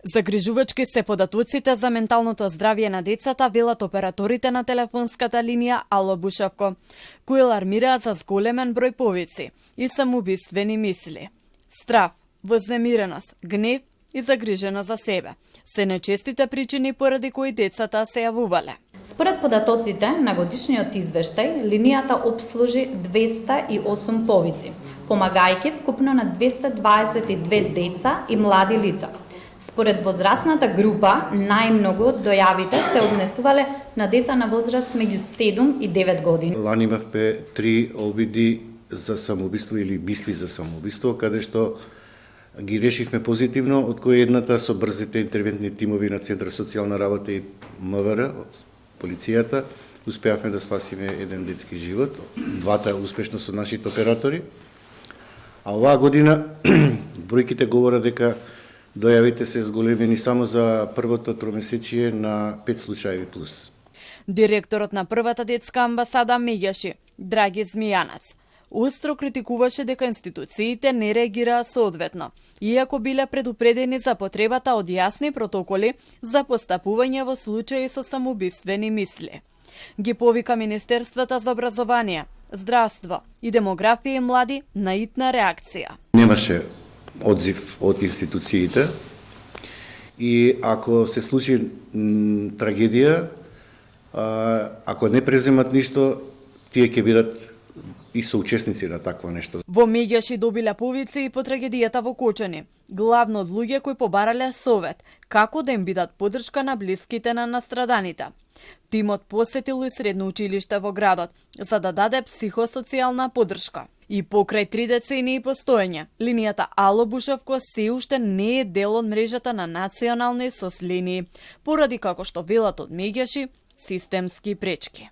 Загрижувачки се податоците за менталното здравје на децата, велат операторите на телефонската линија Ало Бушевко, кои алармираат за зголемен број повици и самоубиствени мисли. Страв, вознемиреност, гнев и загриженост за себе се нечестите причини поради кои децата се јавувале. Според податоците на годишниот извештај, линијата обслужи 208 повици, помагајќи вкупно на 222 деца и млади лица. Според возрастната група, најмногу од дојавите се однесувале на деца на возраст меѓу 7 и 9 години. Лани имавме 3 обиди за самоубиство или мисли за самоубиство, каде што ги решивме позитивно, од кои едната со брзите интервентни тимови на Центар социјална работа и МВР, полицијата, успеавме да спасиме еден детски живот, двата успешно со нашите оператори. А оваа година бројките говорат дека дојавите се зголемени само за првото тромесечие на 5 случаи плюс. Директорот на првата детска амбасада Меѓаши, Драги Змијанац, остро критикуваше дека институциите не реагираа соодветно, иако биле предупредени за потребата од јасни протоколи за постапување во случаи со самоубиствени мисли. Ги повика Министерствата за образование, здравство и демографија и млади на итна реакција. Немаше одзив од институциите и ако се случи трагедија, ако не преземат ништо, тие ќе бидат и соучесници на такво нешто. Во Меѓаши добиле повици и по трагедијата во Кочани, главно од луѓе кои побарале совет како да им бидат поддршка на блиските на настраданите. Тимот посетил и средно училиште во градот за да даде психосоцијална поддршка. И покрај 3 децении постоење, линијата Ало Бушевко се уште не е дел од мрежата на национални соцлинии, поради како што велат од Меѓаши, системски пречки.